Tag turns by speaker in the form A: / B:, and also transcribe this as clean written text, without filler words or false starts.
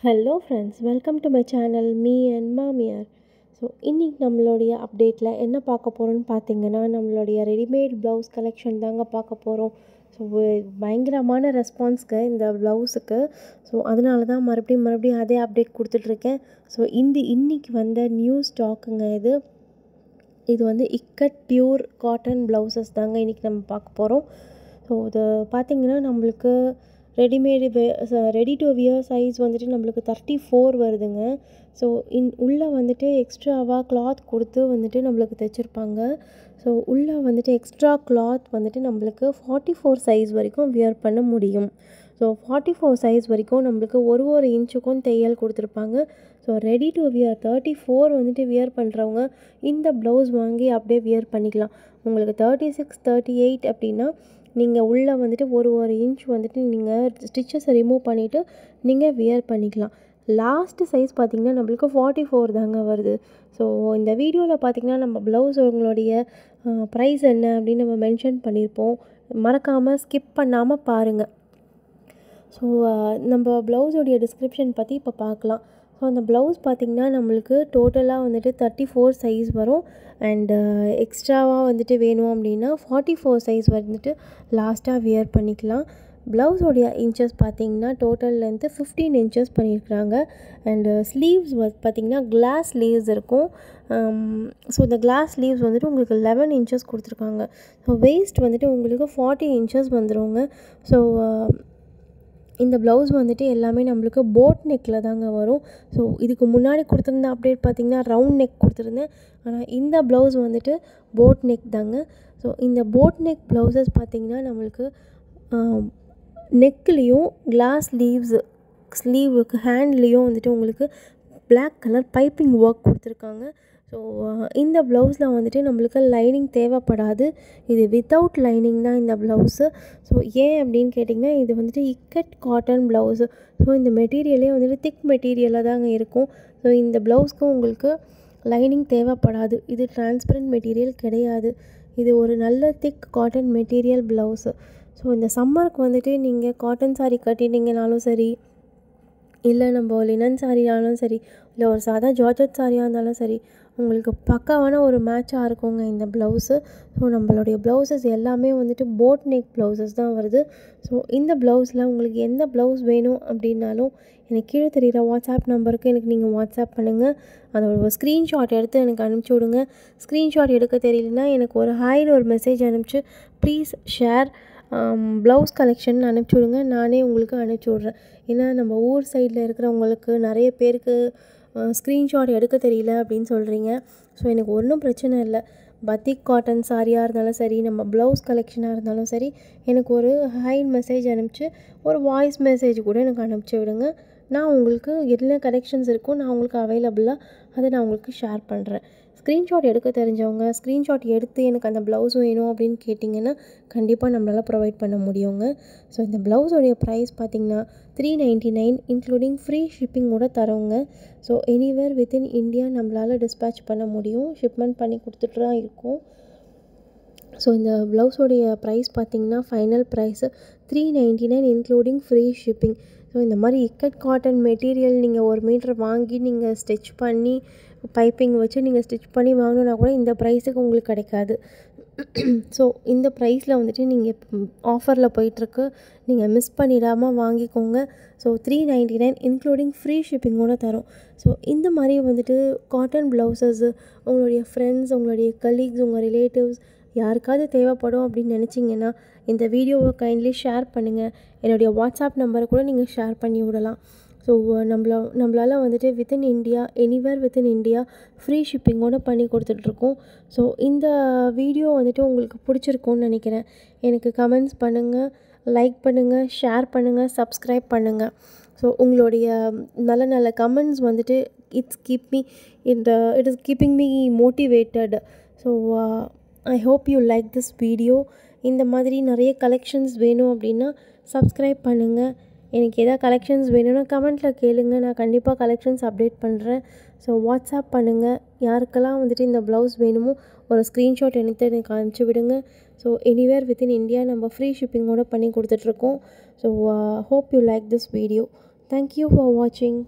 A: Hello friends, welcome to my channel me and மாமியார். So இன்றைக்கி நம்மளுடைய அப்டேட்டில் என்ன பார்க்க போகிறோன்னு பார்த்தீங்கன்னா, நம்மளுடைய ரெடிமேட் ப்ளவுஸ் கலெக்ஷன் தாங்க பார்க்க போகிறோம். ஸோ பயங்கரமான ரெஸ்பான்ஸ்க்கு இந்த ப்ளவுஸுக்கு. ஸோ அதனால தான் மறுபடியும் அதே அப்டேட் கொடுத்துட்ருக்கேன். ஸோ இன்றைக்கி வந்த நியூ ஸ்டாக்குங்க இது. இது வந்து இக்கட் பியூர் காட்டன் ப்ளவுசஸ் தாங்க இன்றைக்கி நம்ம பார்க்க போகிறோம். ஸோ இது பார்த்திங்கன்னா நம்மளுக்கு ரெடி டு வியர் சைஸ் வந்துட்டு நம்மளுக்கு 34 வருதுங்க. ஸோ உள்ளே வந்துட்டு எக்ஸ்ட்ராவாக கிளாத் கொடுத்து வந்துட்டு நம்மளுக்கு தைச்சிருப்பாங்க. ஸோ உள்ளே வந்துட்டு எக்ஸ்ட்ரா கிளாத் வந்துட்டு நம்மளுக்கு 44 சைஸ் வரைக்கும் வியர் பண்ண முடியும். ஸோ 44 சைஸ் வரைக்கும் நம்மளுக்கு ஒரு இன்ச்சுக்கும் தையல் கொடுத்துருப்பாங்க. ஸோ ரெடி டு வியர் 34 வந்துட்டு வியர் பண்ணுறவங்க இந்த ப்ளவுஸ் வாங்கி அப்படியே வியர் பண்ணிக்கலாம். உங்களுக்கு 36, 38 அப்படின்னா நீங்கள் உள்ளே வந்துட்டு ஒரு இன்ச் வந்துட்டு நீங்கள் ஸ்டிச்சஸை ரிமூவ் பண்ணிவிட்டு நீங்கள் வியர் பண்ணிக்கலாம். லாஸ்ட்டு சைஸ் பார்த்திங்கன்னா நம்மளுக்கு 44 தாங்க வருது. ஸோ இந்த வீடியோவில் பார்த்திங்கன்னா நம்ம ப்ளவுஸ் உங்களுடைய ப்ரைஸ் என்ன அப்படின்னு நம்ம மென்ஷன் பண்ணியிருப்போம். மறக்காமல் ஸ்கிப் பண்ணாமல் பாருங்கள். ஸோ நம்ம ப்ளவுஸோடைய டிஸ்கிரிப்ஷன் பற்றி இப்போ பார்க்கலாம். ஸோ அந்த ப்ளவுஸ் பார்த்திங்கன்னா நம்மளுக்கு டோட்டலாக வந்துட்டு 34 சைஸ் வரும். அண்டு எக்ஸ்ட்ராவாக வந்துட்டு வேணும் அப்படின்னா 44 சைஸ் வந்துட்டு லாஸ்ட்டாக வியர் பண்ணிக்கலாம். ப்ளவுஸோடைய இன்ச்சஸ் பார்த்திங்கன்னா டோட்டல் லென்த்து 15 இன்ச்சஸ் பண்ணியிருக்கிறாங்க. அண்டு ஸ்லீவ்ஸ் பார்த்திங்கன்னா கிளாஸ் ஸ்லீவ்ஸ் இருக்கும். ஸோ இந்த கிளாஸ் ஸ்லீவ்ஸ் வந்துட்டு உங்களுக்கு 11 இன்ச்சஸ் கொடுத்துருக்காங்க. ஸோ வெயிஸ்ட் வந்துட்டு உங்களுக்கு 40 இன்ச்சஸ் வந்துடுங்க. ஸோ இந்த ப்ளவுஸ் வந்துட்டு எல்லாமே நம்மளுக்கு போட் நெக்கில் தாங்க வரும். ஸோ இதுக்கு முன்னாடி கொடுத்துருந்த அப்டேட் பார்த்திங்கன்னா ரவுண்ட் நெக் கொடுத்துருந்தேன். ஆனால் இந்த ப்ளவுஸ் வந்துட்டு போட் நெக் தாங்க. ஸோ இந்த போட் நெக் ப்ளவுசஸ் பார்த்திங்கன்னா நம்மளுக்கு நெக்லேயும் கிளாஸ் ஸ்லீவுக்கு ஹேண்ட்லேயும் வந்துட்டு உங்களுக்கு பிளாக் கலர் பைப்பிங் ஒர்க் கொடுத்துருக்காங்க. ஸோ இந்த ப்ளவுஸில் வந்துட்டு நம்மளுக்கு லைனிங் தேவைப்படாது. இது வித்தவுட் லைனிங் தான் இந்த ப்ளவுஸு. ஸோ ஏன் அப்படின்னு கேட்டிங்கன்னா இது வந்துட்டு இக்கட் காட்டன் ப்ளவுஸு. ஸோ இந்த மெட்டீரியலே வந்துட்டு திக் மெட்டீரியலாக தாங்க இருக்கும். ஸோ இந்த ப்ளவுஸ்க்கு உங்களுக்கு லைனிங் தேவைப்படாது. இது டிரான்ஸ்பரண்ட் மெட்டீரியல் கிடையாது. இது ஒரு நல்ல திக் காட்டன் மெட்டீரியல் ப்ளவுஸு. ஸோ இந்த சம்மருக்கு வந்துட்டு நீங்கள் காட்டன் சாரீ கட்டினீங்கனாலும் சரி, இல்லை நம்ம லினன் சாரியானாலும் சரி, இல்லை ஒரு சாதா ஜார்ஜட் சாரியாக இருந்தாலும் சரி, உங்களுக்கு பக்காவான ஒரு மேட்சாக இருக்குங்க இந்த ப்ளவுஸு. ஸோ நம்மளுடைய ப்ளவுசஸ் எல்லாமே வந்துட்டு போட் நெக் ப்ளவுசஸ் தான் வருது. ஸோ இந்த ப்ளவுஸில் உங்களுக்கு எந்த ப்ளவுஸ் வேணும் அப்படின்னாலும் எனக்கு கீழே தெரிகிற வாட்ஸ்அப் நம்பருக்கு எனக்கு நீங்கள் வாட்ஸ்அப் பண்ணுங்கள். அதோட ஒரு ஸ்க்ரீன்ஷாட் எடுத்து எனக்கு அனுப்பிச்சி விடுங்க. ஸ்க்ரீன்ஷாட் எடுக்க தெரியலனா எனக்கு ஒரு ஹாய்னு ஒரு மெசேஜ் அனுப்பிச்சு ப்ளீஸ் ஷேர் ப்ளவுஸ் கலெக்ஷன் அனுப்பிச்சி விடுங்க. நானே உங்களுக்கு அனுப்பிச்சி விட்றேன். ஏன்னா நம்ம ஊர் சைடில் இருக்கிறவங்களுக்கு நிறைய பேருக்கு ஸ்க்ரீன்ஷாட் எடுக்க தெரியல அப்படின்னு சொல்கிறீங்க. ஸோ எனக்கு ஒன்றும் பிரச்சனை இல்லை. பத்திக் காட்டன் சாரியாக இருந்தாலும் சரி, நம்ம ப்ளவுஸ் கலெக்ஷனாக இருந்தாலும் சரி, எனக்கு ஒரு ஹாய் மெசேஜ் அனுப்பிச்சு ஒரு வாய்ஸ் மெசேஜ் கூட எனக்கு அனுப்பிச்சி விடுங்க. நான் உங்களுக்கு என்ன கலெக்ஷன்ஸ் இருக்கோ நான் உங்களுக்கு அவைலபிளாக அதை நான் உங்களுக்கு ஷேர் பண்ணுறேன். ஸ்க்ரீன்ஷாட் எடுக்க தெரிஞ்சவங்க ஸ்க்ரீன்ஷாட் எடுத்து எனக்கு அந்த ப்ளவுஸ் வேணும் அப்படின்னு கேட்டிங்கன்னா கண்டிப்பாக நம்மளால் ப்ரொவைட் பண்ண முடியுங்க. ஸோ இந்த ப்ளவுஸோடைய ப்ரைஸ் பார்த்திங்கன்னா 399 இன்க்ளூடிங் ஃப்ரீ ஷிப்பிங்கோட தரோங்க. ஸோ எனிவேர் வித்தின் இந்தியா நம்மளால் டிஸ்பேச் பண்ண முடியும். ஷிப்மெண்ட் பண்ணி கொடுத்துட்டு தான் இருக்கும். ஸோ இந்த ப்ளவுஸோடைய ப்ரைஸ் பார்த்திங்கன்னா final price 399 including free shipping. So இந்த மாதிரி இக்கட் காட்டன் மெட்டீரியல் நீங்கள் 1 மீட்டர் வாங்கி நீங்கள் ஸ்டிச் பண்ணி பைப்பிங் வச்சு நீங்கள் ஸ்டிச் பண்ணி வாங்கினா கூட இந்த ப்ரைஸுக்கு உங்களுக்கு கிடைக்காது. ஸோ இந்த ப்ரைஸில் வந்துட்டு நீங்கள் ஆஃபரில் போயிட்டுருக்கு. நீங்கள் மிஸ் பண்ணிடாமல் வாங்கிக்கோங்க. ஸோ 399 இன்க்ளூடிங் ஃப்ரீ ஷிப்பிங்கோடு தரோம். ஸோ இந்த மாதிரி வந்துட்டு காட்டன் ப்ளவுசஸ்ஸு உங்களுடைய ஃப்ரெண்ட்ஸ், உங்களுடைய கலீக்ஸ், உங்கள் ரிலேட்டிவ்ஸ் யாருக்காவது தேவைப்படும் அப்படின்னு நினச்சிங்கன்னா இந்த வீடியோவை கைண்ட்லி ஷேர் பண்ணுங்கள். என்னுடைய வாட்ஸ்அப் நம்பரை கூட நீங்கள் ஷேர் பண்ணி விடலாம். ஸோ நம்மளால் வந்துட்டு within India, anywhere within India free ஷிப்பிங்கோடு பண்ணி கொடுத்துட்ருக்கோம். ஸோ இந்த வீடியோ வந்துட்டு உங்களுக்கு பிடிச்சிருக்கும்னு நினைக்கிறேன். எனக்கு கமெண்ட்ஸ் பண்ணுங்கள், லைக் பண்ணுங்கள், ஷேர் பண்ணுங்கள், சப்ஸ்கிரைப் பண்ணுங்கள். ஸோ உங்களுடைய நல்ல நல்ல கமெண்ட்ஸ் வந்துட்டு it is keeping me motivated. So I hope you like this video. இந்த மாதிரி நிறைய கலெக்ஷன்ஸ் வேணும் அப்படின்னா சப்ஸ்கிரைப் பண்ணுங்கள். எனக்கு எதாவது கலெக்ஷன்ஸ் வேணும்னா கமெண்ட்டில் கேளுங்க. நான் கண்டிப்பாக கலெக்ஷன்ஸ் அப்டேட் பண்ணுறேன். ஸோ வாட்ஸ்அப் பண்ணுங்கள். யாருக்கெல்லாம் வந்துட்டு இந்த ப்ளவுஸ் வேணுமோ ஒரு ஸ்க்ரீன்ஷாட் எடுத்து எனக்கு அனுப்பிச்சி விடுங்க. ஸோ எனிவேர் வித்தின் இந்தியா நம்ம ஃப்ரீ ஷிப்பிங்கோடு பண்ணி கொடுத்துட்ருக்கோம். So hope you like this video. Thank you for வாட்சிங்.